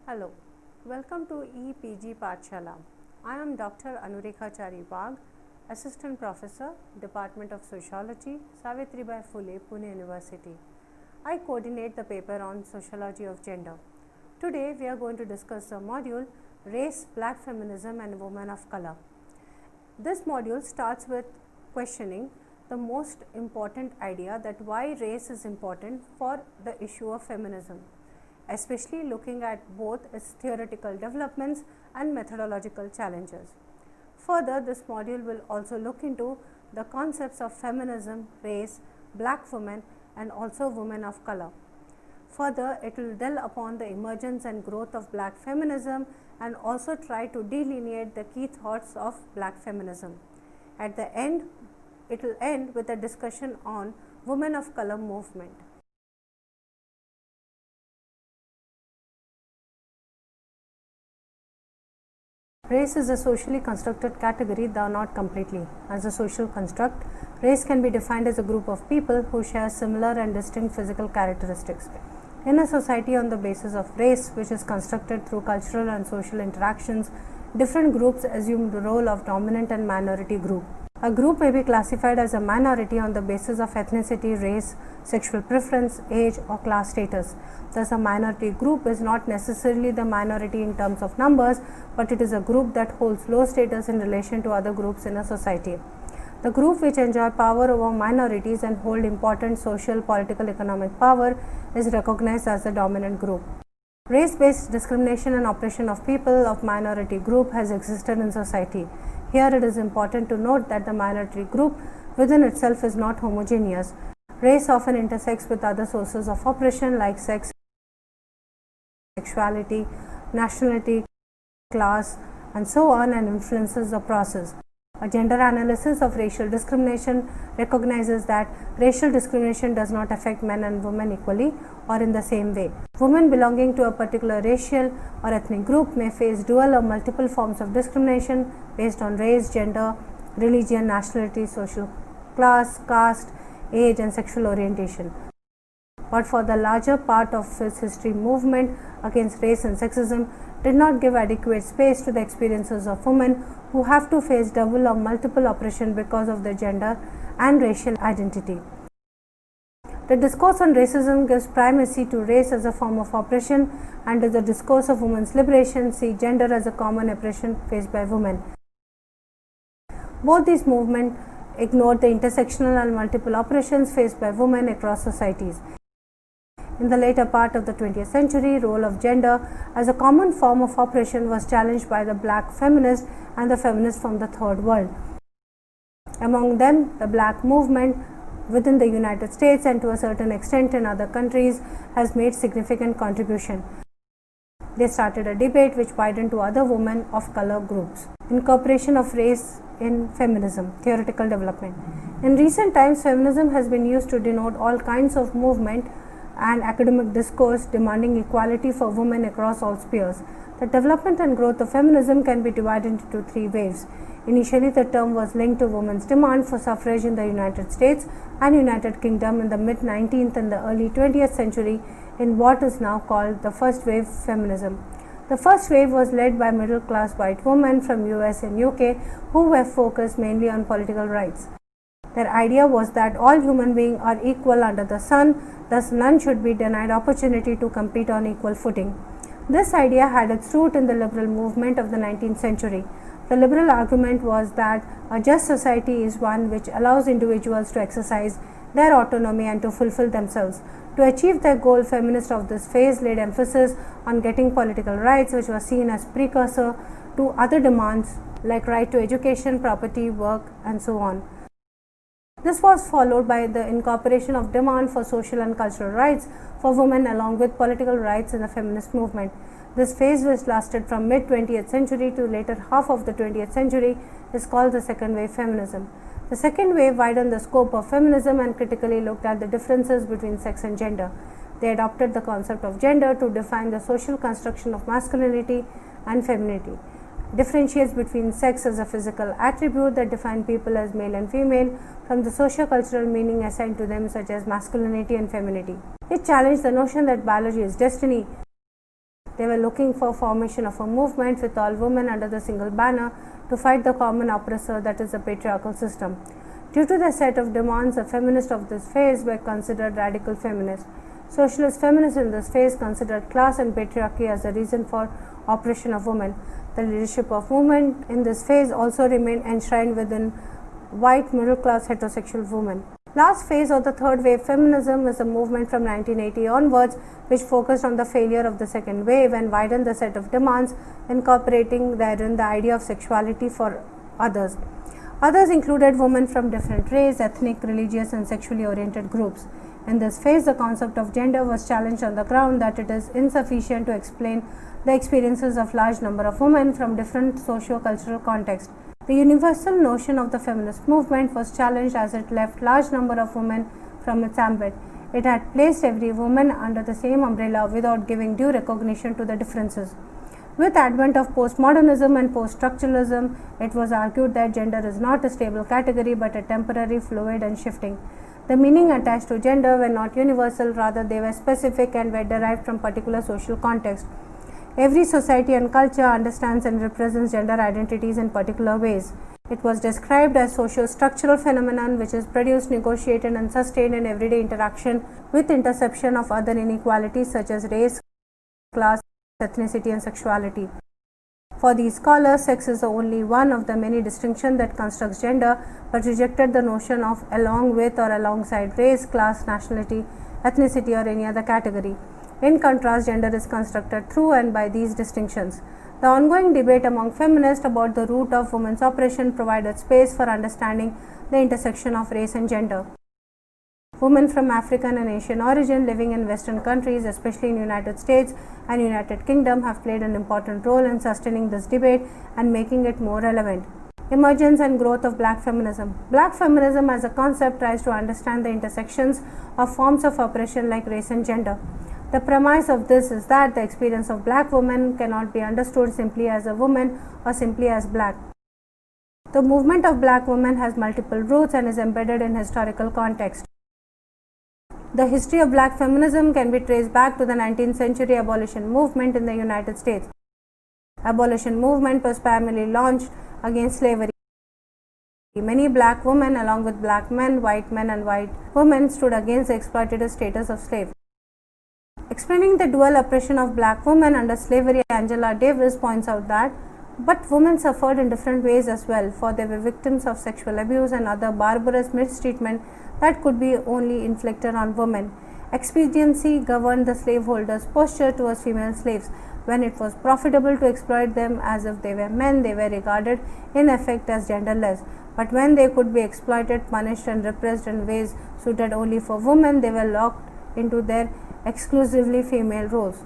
Hello, welcome to EPG Pathshala. I am Dr. Anurekha Chari-Wagh, Assistant Professor, Department of Sociology, Savitribai Phule, Pune University. I coordinate the paper on Sociology of Gender. Today we are going to discuss the module Race, Black Feminism and Women of Color. This module starts with questioning the most important idea that why race is important for the issue of feminism, especially looking at both its theoretical developments and methodological challenges. Further, this module will also look into the concepts of feminism, race, black women and also women of color. Further, it will delve upon the emergence and growth of black feminism and also try to delineate the key thoughts of black feminism. At the end, it will end with a discussion on women of color movement. Race is a socially constructed category, though not completely. As a social construct, race can be defined as a group of people who share similar and distinct physical characteristics. In a society on the basis of race, which is constructed through cultural and social interactions, different groups assume the role of dominant and minority group. A group may be classified as a minority on the basis of ethnicity, race, sexual preference, age or class status. Thus, a minority group is not necessarily the minority in terms of numbers, but it is a group that holds low status in relation to other groups in a society. The group which enjoy power over minorities and hold important social, political, economic power is recognized as the dominant group. Race-based discrimination and oppression of people of minority group has existed in society. Here it is important to note that the minority group within itself is not homogeneous. Race often intersects with other sources of oppression like sex, sexuality, nationality, class, and so on, and influences the process. A gender analysis of racial discrimination recognizes that racial discrimination does not affect men and women equally or in the same way. Women belonging to a particular racial or ethnic group may face dual or multiple forms of discrimination based on race, gender, religion, nationality, social class, caste, age, and sexual orientation. But for the larger part of its history, movement against race and sexism did not give adequate space to the experiences of women who have to face double or multiple oppression because of their gender and racial identity. The discourse on racism gives primacy to race as a form of oppression, and the discourse of women's liberation sees gender as a common oppression faced by women. Both these movements ignored the intersectional and multiple oppressions faced by women across societies. In the later part of the 20th century, role of gender as a common form of oppression was challenged by the black feminists and the feminists from the Third World. Among them, the black movement within the United States and to a certain extent in other countries has made significant contribution. They started a debate which widened to other women of color groups. Incorporation of race in feminism, theoretical development. In recent times, feminism has been used to denote all kinds of movement and academic discourse demanding equality for women across all spheres. The development and growth of feminism can be divided into three waves. Initially, the term was linked to women's demand for suffrage in the United States and United Kingdom in the mid-19th and the early 20th century in what is now called the first wave feminism. The first wave was led by middle-class white women from US and UK who were focused mainly on political rights. Their idea was that all human beings are equal under the sun, thus none should be denied opportunity to compete on equal footing. This idea had its root in the liberal movement of the 19th century. The liberal argument was that a just society is one which allows individuals to exercise their autonomy and to fulfill themselves. To achieve their goal, feminists of this phase laid emphasis on getting political rights, which was seen as precursor to other demands like right to education, property, work, and so on. This was followed by the incorporation of demand for social and cultural rights for women along with political rights in the feminist movement. This phase, which lasted from mid-20th century to later half of the 20th century, is called the second wave feminism. The second wave widened the scope of feminism and critically looked at the differences between sex and gender. They adopted the concept of gender to define the social construction of masculinity and femininity. Differentiates between sex as a physical attribute that define people as male and female from the socio-cultural meaning assigned to them such as masculinity and femininity. It challenged the notion that biology is destiny. They were looking for formation of a movement with all women under the single banner to fight the common oppressor, that is the patriarchal system. Due to the set of demands, the feminists of this phase were considered radical feminists. Socialist feminists in this phase considered class and patriarchy as the reason for oppression of women. The leadership of women in this phase also remained enshrined within white middle-class heterosexual women. Last phase of the third wave feminism is a movement from 1980 onwards, which focused on the failure of the second wave and widened the set of demands, incorporating therein the idea of sexuality for others. Others included women from different race, ethnic, religious, and sexually oriented groups. In this phase, the concept of gender was challenged on the ground that it is insufficient to explain the experiences of large number of women from different socio-cultural contexts. The universal notion of the feminist movement was challenged as it left large number of women from its ambit. It had placed every woman under the same umbrella without giving due recognition to the differences. With advent of postmodernism and post-structuralism, it was argued that gender is not a stable category but a temporary, fluid and shifting. The meaning attached to gender were not universal, rather they were specific and were derived from particular social context. Every society and culture understands and represents gender identities in particular ways. It was described as socio-structural phenomenon which is produced, negotiated and sustained in everyday interaction with interception of other inequalities such as race, class, ethnicity and sexuality. For these scholars, sex is only one of the many distinctions that constructs gender, but rejected the notion of along with or alongside race, class, nationality, ethnicity or any other category. In contrast, gender is constructed through and by these distinctions. The ongoing debate among feminists about the root of women's oppression provided space for understanding the intersection of race and gender. Women from African and Asian origin living in Western countries, especially in United States and United Kingdom, have played an important role in sustaining this debate and making it more relevant. Emergence and growth of black feminism. Black feminism as a concept tries to understand the intersections of forms of oppression like race and gender. The premise of this is that the experience of black women cannot be understood simply as a woman or simply as black. The movement of black women has multiple roots and is embedded in historical context. The history of black feminism can be traced back to the 19th century abolition movement in the United States. Abolition movement was primarily launched against slavery. Many black women along with black men and white women stood against the exploitative status of slaves. Explaining the dual oppression of black women under slavery, Angela Davis points out that, but women suffered in different ways as well, for they were victims of sexual abuse and other barbarous mistreatment that could be only inflicted on women. Expediency governed the slaveholders' posture towards female slaves. When it was profitable to exploit them as if they were men, they were regarded in effect as genderless. But when they could be exploited, punished and repressed in ways suited only for women, they were locked into their exclusively female roles.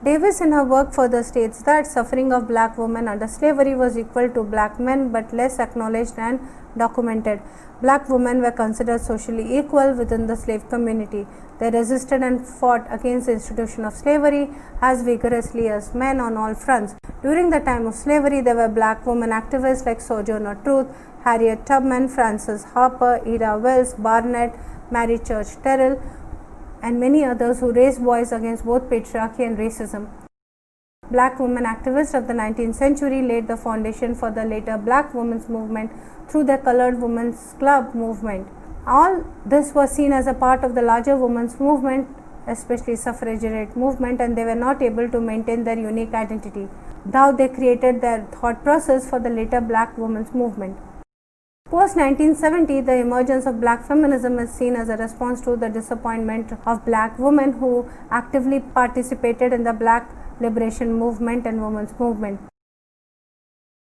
Davis in her work further states that suffering of black women under slavery was equal to black men but less acknowledged and documented. Black women were considered socially equal within the slave community. They resisted and fought against the institution of slavery as vigorously as men on all fronts. During the time of slavery, there were black women activists like Sojourner Truth, Harriet Tubman, Frances Harper, Ida Wells, Barnett, Mary Church Terrell, and many others who raised voice against both patriarchy and racism. Black women activists of the 19th century laid the foundation for the later black women's movement through the Colored Women's Club movement. All this was seen as a part of the larger women's movement, especially suffragette movement, and they were not able to maintain their unique identity. Thus, they created their thought process for the later black women's movement. Post 1970, the emergence of black feminism is seen as a response to the disappointment of black women who actively participated in the black liberation movement and women's movement.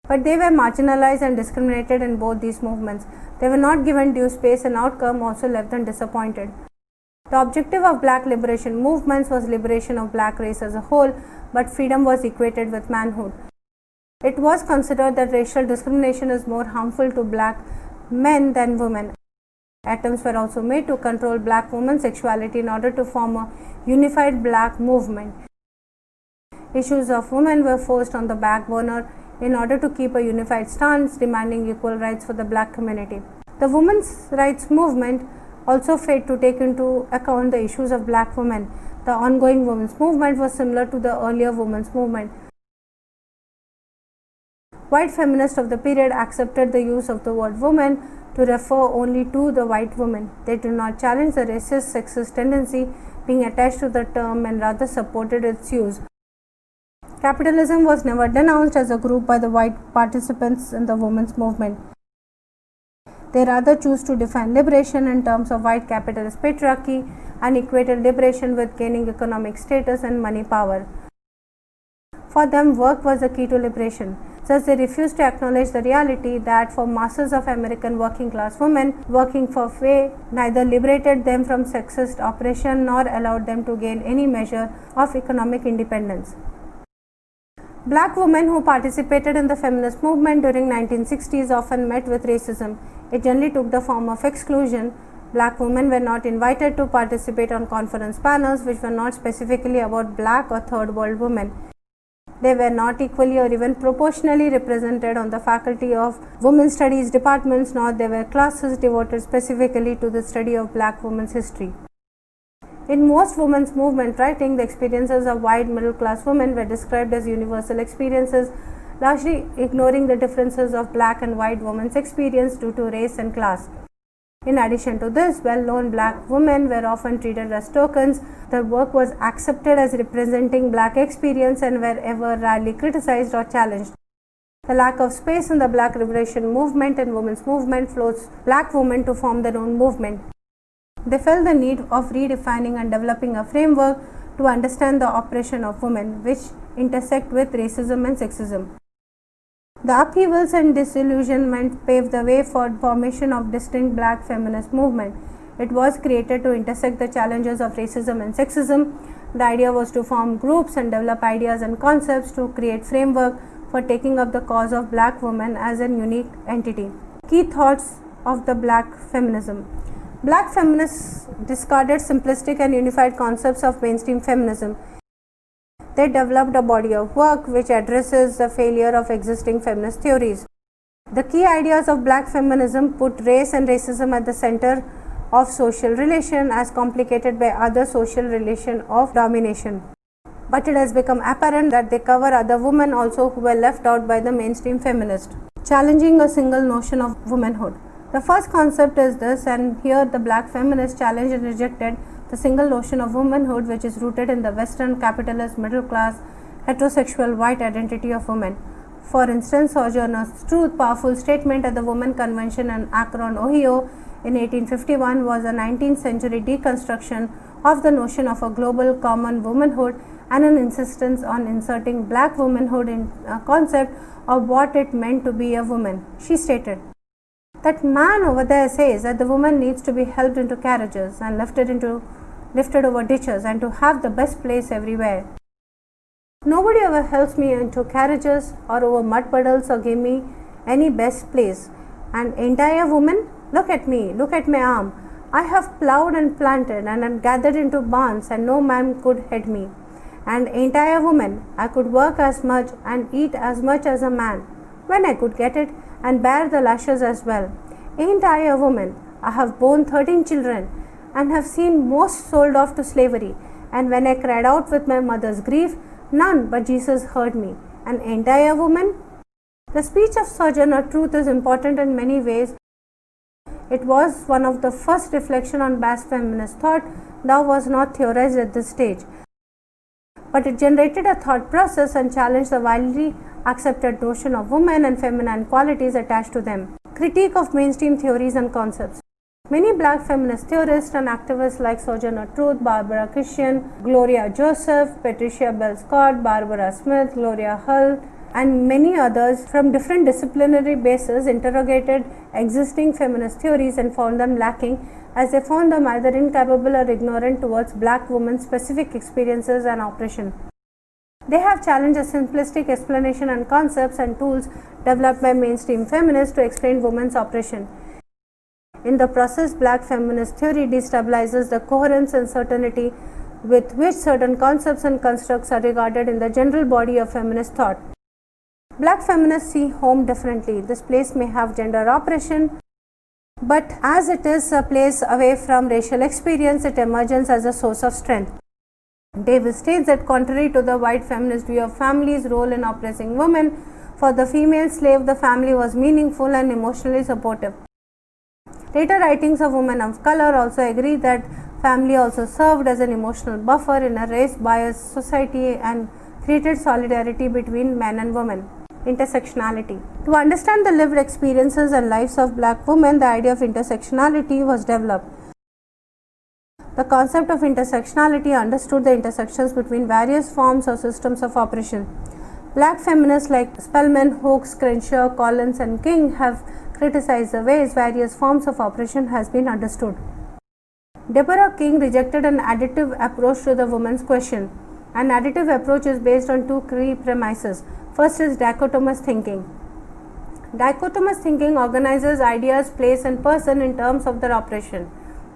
But they were marginalized and discriminated in both these movements. They were not given due space and outcome also left them disappointed. The objective of black liberation movements was liberation of black race as a whole, but freedom was equated with manhood. It was considered that racial discrimination is more harmful to black men than women. Attempts were also made to control black women's sexuality in order to form a unified black movement. Issues of women were forced on the back burner in order to keep a unified stance demanding equal rights for the black community. The women's rights movement also failed to take into account the issues of black women. The ongoing women's movement was similar to the earlier women's movement. White feminists of the period accepted the use of the word woman to refer only to the white woman. They did not challenge the racist, sexist tendency being attached to the term and rather supported its use. Capitalism was never denounced as a group by the white participants in the women's movement. They rather chose to define liberation in terms of white capitalist patriarchy and equated liberation with gaining economic status and money power. For them, work was the key to liberation. Thus, they refused to acknowledge the reality that for masses of American working class women, working for pay neither liberated them from sexist oppression nor allowed them to gain any measure of economic independence. Black women who participated in the feminist movement during 1960s often met with racism. It generally took the form of exclusion. Black women were not invited to participate on conference panels which were not specifically about black or third world women. They were not equally or even proportionally represented on the faculty of women's studies departments, nor there were classes devoted specifically to the study of black women's history. In most women's movement writing, the experiences of white middle class women were described as universal experiences, largely ignoring the differences of black and white women's experience due to race and class. In addition to this, well-known black women were often treated as tokens. Their work was accepted as representing black experience and were ever rarely criticized or challenged. The lack of space in the black liberation movement and women's movement forced black women to form their own movement. They felt the need of redefining and developing a framework to understand the oppression of women, which intersect with racism and sexism. The upheavals and disillusionment paved the way for formation of distinct black feminist movement. It was created to intersect the challenges of racism and sexism. The idea was to form groups and develop ideas and concepts to create framework for taking up the cause of black women as a unique entity. Key thoughts of the black feminism. Black feminists discarded simplistic and unified concepts of mainstream feminism. They developed a body of work which addresses the failure of existing feminist theories. The key ideas of black feminism put race and racism at the center of social relation as complicated by other social relation of domination. But it has become apparent that they cover other women also who were left out by the mainstream feminist. Challenging a single notion of womanhood. The first concept is this, and here the black feminists challenged and rejected the single notion of womanhood, which is rooted in the Western capitalist middle class heterosexual white identity of women. For instance, Sojourner Truth's powerful statement at the Women Convention in Akron, Ohio in 1851 was a 19th century deconstruction of the notion of a global common womanhood and an insistence on inserting black womanhood in a concept of what it meant to be a woman. She stated, "That man over there says that the woman needs to be helped into carriages and lifted over ditches and to have the best place everywhere. Nobody ever helps me into carriages or over mud puddles or give me any best place. And ain't I a woman? Look at me, look at my arm. I have plowed and planted and gathered into barns and no man could head me. And ain't I a woman? I could work as much and eat as much as a man when I could get it and bear the lashes as well. Ain't I a woman? I have borne 13 children and have seen most sold off to slavery. And when I cried out with my mother's grief, none but Jesus heard me. And ain't I a woman?" The speech of Sojourner Truth is important in many ways. It was one of the first reflection on black feminist thought, though was not theorized at this stage. But it generated a thought process and challenged the widely accepted notion of women and feminine qualities attached to them. Critique of mainstream theories and concepts. Many black feminist theorists and activists like Sojourner Truth, Barbara Christian, Gloria Joseph, Patricia Bell Scott, Barbara Smith, Gloria Hull, and many others from different disciplinary bases interrogated existing feminist theories and found them lacking, as they found them either incapable or ignorant towards black women's specific experiences and oppression. They have challenged a simplistic explanation and concepts and tools developed by mainstream feminists to explain women's oppression. In the process, black feminist theory destabilizes the coherence and certainty with which certain concepts and constructs are regarded in the general body of feminist thought. Black feminists see home differently. This place may have gender oppression, But as it is a place away from racial experience, it emerges as a source of strength. Davis states that contrary to the white feminist view of family's role in oppressing women, for the female slave, the family was meaningful and emotionally supportive. Later writings of women of color also agree that family also served as an emotional buffer in a race-biased society and created solidarity between men and women. Intersectionality. To understand the lived experiences and lives of black women, the idea of intersectionality was developed. The concept of intersectionality understood the intersections between various forms or systems of oppression. Black feminists like Spelman, Hooks, Crenshaw, Collins, and King have criticized the ways various forms of oppression has been understood. Deborah King rejected an additive approach to the woman's question. An additive approach is based on two key premises. First is dichotomous thinking. Dichotomous thinking organizes ideas, place, and person in terms of their oppression.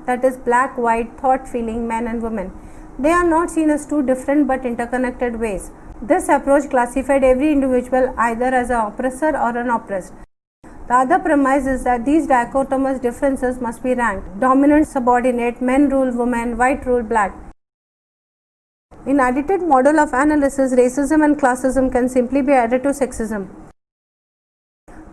That is black, white, thought, feeling, men and women. They are not seen as two different but interconnected ways. This approach classified every individual either as an oppressor or an oppressed. The other premise is that these dichotomous differences must be ranked: dominant, subordinate, men rule women, white rule black. In additive model of analysis, racism and classism can simply be added to sexism.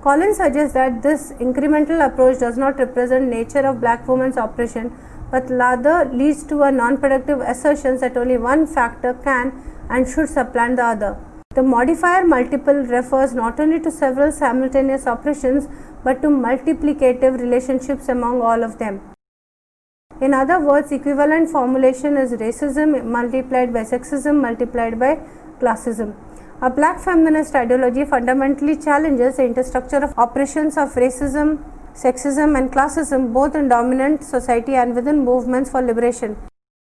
Collins suggests that this incremental approach does not represent nature of black women's oppression, but rather leads to a non-productive assertions that only one factor can and should supplant the other. The modifier multiple refers not only to several simultaneous oppressions, but to multiplicative relationships among all of them. In other words, equivalent formulation is racism multiplied by sexism multiplied by classism. A black feminist ideology fundamentally challenges the interstructure of oppressions of racism, sexism, and classism both in dominant society and within movements for liberation.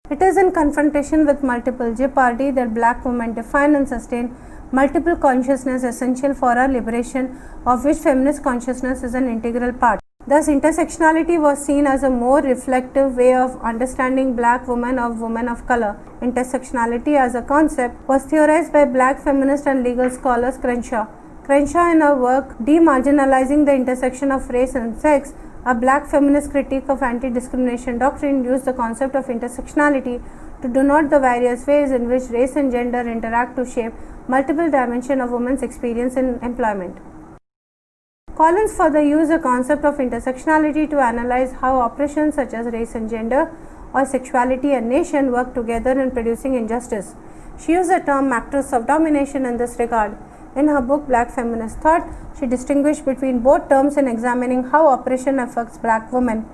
It is in confrontation with multiple jeopardy that black women define and sustain multiple consciousness essential for our liberation, of which feminist consciousness is an integral part. Thus, intersectionality was seen as a more reflective way of understanding black women or women of color. Intersectionality as a concept was theorized by black feminist and legal scholars Crenshaw. Crenshaw, in her work Demarginalizing the Intersection of Race and Sex, a black feminist critique of anti-discrimination doctrine, used the concept of intersectionality to denote the various ways in which race and gender interact to shape multiple dimensions of women's experience in employment. Collins further used the concept of intersectionality to analyze how oppressions such as race and gender or sexuality and nation work together in producing injustice. She used the term matrix of domination in this regard. In her book Black Feminist Thought, she distinguished between both terms in examining how oppression affects black women.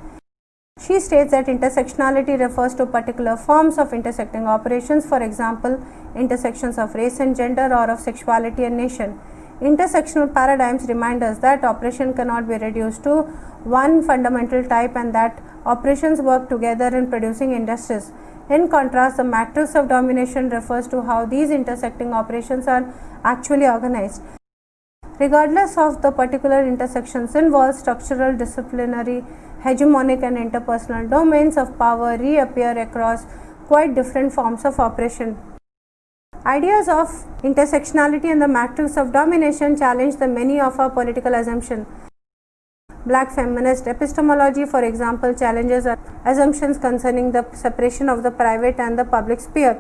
She states that intersectionality refers to particular forms of intersecting operations, for example, intersections of race and gender or of sexuality and nation. Intersectional paradigms remind us that oppression cannot be reduced to one fundamental type and that oppressions work together in producing injustice. In contrast, the matrix of domination refers to how these intersecting operations are actually organized. Regardless of the particular intersections involved, structural, disciplinary, hegemonic and interpersonal domains of power reappear across quite different forms of oppression. Ideas of intersectionality and the matrix of domination challenge the many of our political assumptions. Black feminist epistemology, for example, challenges assumptions concerning the separation of the private and the public sphere.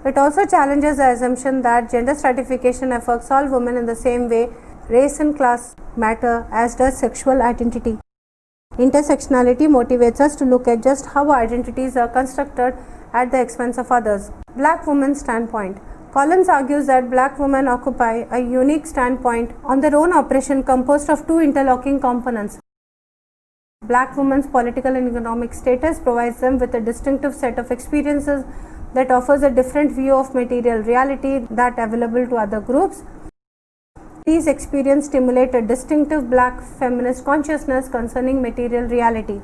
It also challenges the assumption that gender stratification affects all women in the same way race and class matter as does sexual identity. Intersectionality motivates us to look at just how identities are constructed at the expense of others. Black women's standpoint. Collins argues that black women occupy a unique standpoint on their own oppression composed of two interlocking components. Black women's political and economic status provides them with a distinctive set of experiences that offers a different view of material reality that available to other groups. These experiences stimulate a distinctive black feminist consciousness concerning material reality.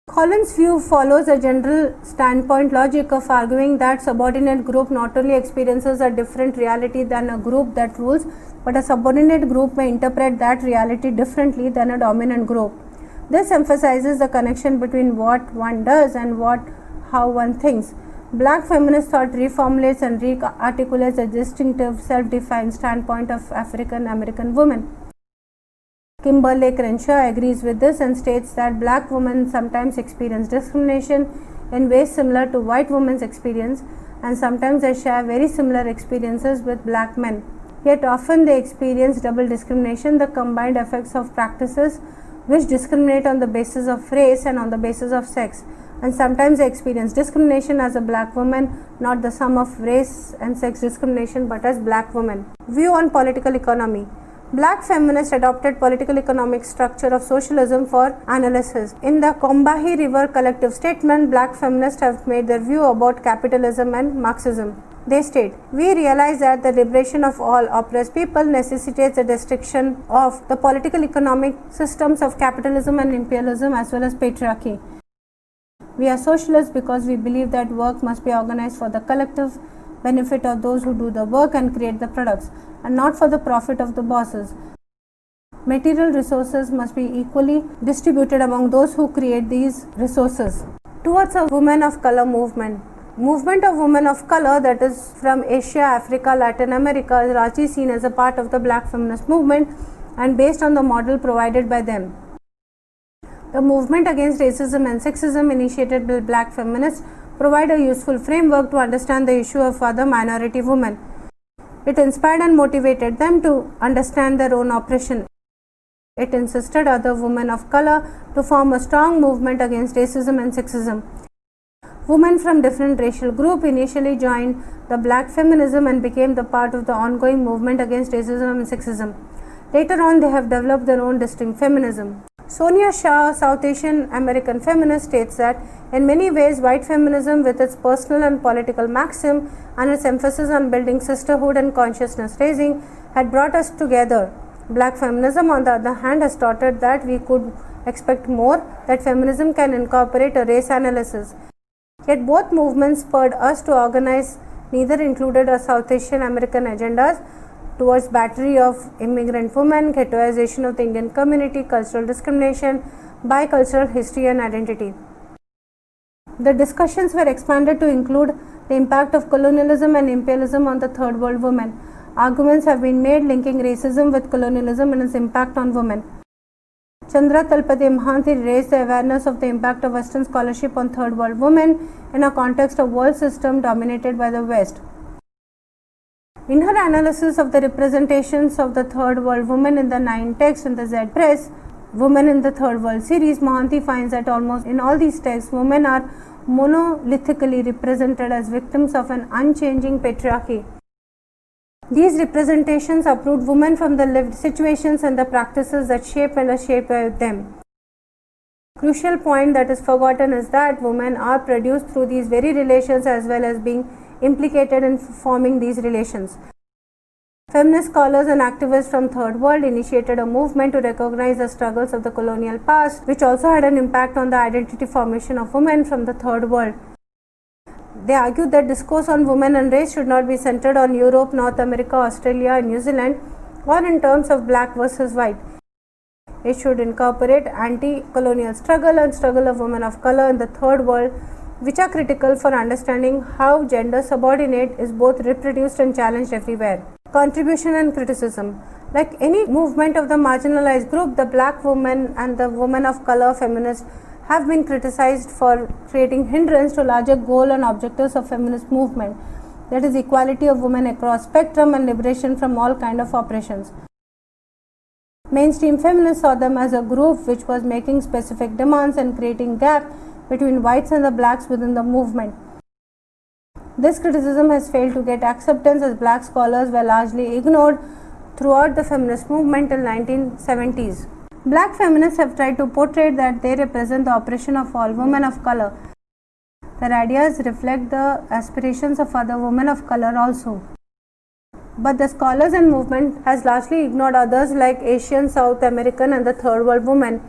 Collins' view follows a general standpoint logic of arguing that subordinate group not only experiences a different reality than a group that rules, but a subordinate group may interpret that reality differently than a dominant group. This emphasizes the connection between what one does and how one thinks. Black feminist thought reformulates and re-articulates a distinctive, self-defined standpoint of African American women. Kimberly Crenshaw agrees with this and states that black women sometimes experience discrimination in ways similar to white women's experience, and sometimes they share very similar experiences with black men. Yet often they experience double discrimination, the combined effects of practices which discriminate on the basis of race and on the basis of sex. And sometimes they experience discrimination as a black woman, not the sum of race and sex discrimination, but as black women. View on political economy. Black feminists adopted political economic structure of socialism for analysis. In the Combahee River collective statement, black feminists have made their view about capitalism and Marxism. They state, "We realize that the liberation of all oppressed people necessitates the destruction of the political economic systems of capitalism and imperialism as well as patriarchy. We are socialists because we believe that work must be organized for the collective benefit of those who do the work and create the products, and not for the profit of the bosses. Material resources must be equally distributed among those who create these resources." Towards a women of color movement. Movement of women of color, that is from Asia, Africa, Latin America, is largely seen as a part of the black feminist movement and based on the model provided by them. The movement against racism and sexism initiated by black feminists provide a useful framework to understand the issue of other minority women. It inspired and motivated them to understand their own oppression. It insisted other women of color to form a strong movement against racism and sexism. Women from different racial groups initially joined the black feminism and became the part of the ongoing movement against racism and sexism. Later on, they have developed their own distinct feminism. Sonia Shah, South Asian American feminist, states that in many ways, white feminism, with its personal and political maxim and its emphasis on building sisterhood and consciousness raising, had brought us together. Black feminism, on the other hand, has taught us that we could expect more, that feminism can incorporate a race analysis. Yet both movements spurred us to organize. Neither included a South Asian American agendas towards battery of immigrant women, ghettoization of the Indian community, cultural discrimination, bicultural history and identity. The discussions were expanded to include the impact of colonialism and imperialism on the third world women. Arguments have been made linking racism with colonialism and its impact on women. Chandra Talpade Mahanti raised the awareness of the impact of Western scholarship on third world women in a context of world system dominated by the West. In her analysis of the representations of the third world women in the 9 texts in the Z Press, Women in the Third World series, Mohanty finds that almost in all these texts, women are monolithically represented as victims of an unchanging patriarchy. These representations uproot women from the lived situations and the practices that shape and are shaped by them. Crucial point that is forgotten is that women are produced through these very relations as well as being implicated in forming these relations. Feminist scholars and activists from Third World initiated a movement to recognize the struggles of the colonial past, which also had an impact on the identity formation of women from the Third World. They argued that discourse on women and race should not be centered on Europe, North America, Australia, and New Zealand, or in terms of black versus white. It should incorporate anti-colonial struggle and struggle of women of color in the Third World, which are critical for understanding how gender subordinate is both reproduced and challenged everywhere. Contribution and criticism. Like any movement of the marginalized group, the black women and the women of color feminists have been criticized for creating hindrance to larger goal and objectives of feminist movement, that is equality of women across spectrum and liberation from all kind of oppressions. Mainstream feminists saw them as a group which was making specific demands and creating gap between whites and the blacks within the movement. This criticism has failed to get acceptance as black scholars were largely ignored throughout the feminist movement till 1970s. Black feminists have tried to portray that they represent the oppression of all women of color. Their ideas reflect the aspirations of other women of color also. But the scholars and movement has largely ignored others like Asian, South American and the Third World women.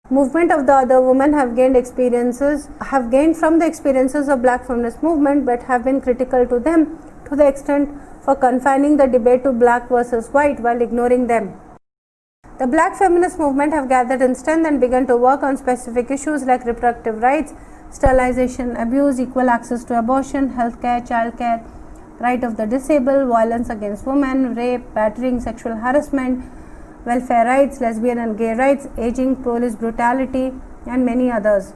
Movement of the other women have gained from the experiences of black feminist movement, but have been critical to them to the extent for confining the debate to black versus white while ignoring them. The black feminist movement have gathered in strength and begun to work on specific issues like reproductive rights, sterilization, abuse, equal access to abortion, healthcare, childcare, right of the disabled, violence against women, rape, battering, sexual harassment, welfare rights, lesbian and gay rights, aging, police brutality, and many others.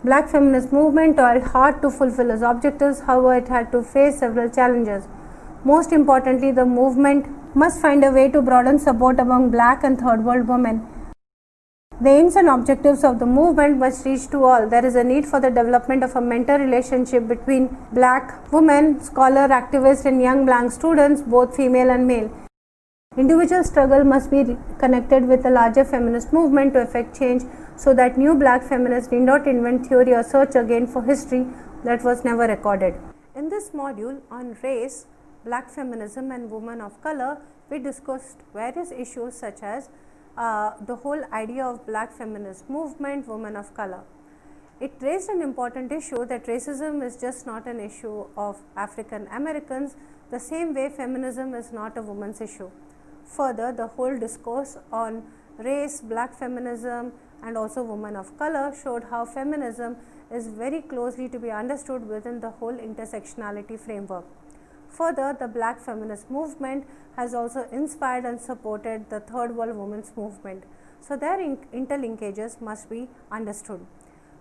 Black feminist movement toiled hard to fulfill its objectives, however it had to face several challenges. Most importantly, the movement must find a way to broaden support among black and third world women. The aims and objectives of the movement must reach to all. There is a need for the development of a mentor relationship between black women, scholar, activists, and young black students, both female and male. Individual struggle must be connected with a larger feminist movement to effect change, so that new black feminists need not invent theory or search again for history that was never recorded. In this module on race, black feminism and women of color, we discussed various issues such as the whole idea of black feminist movement, women of color. It raised an important issue that racism is just not an issue of African Americans, the same way feminism is not a woman's issue. Further, the whole discourse on race, black feminism, and also women of color showed how feminism is very closely to be understood within the whole intersectionality framework. Further, the black feminist movement has also inspired and supported the third world women's movement. So their interlinkages must be understood.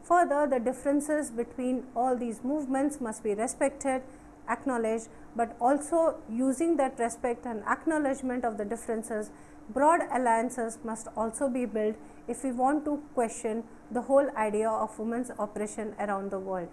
Further, the differences between all these movements must be respected, acknowledged, but also using that respect and acknowledgement of the differences, broad alliances must also be built if we want to question the whole idea of women's oppression around the world.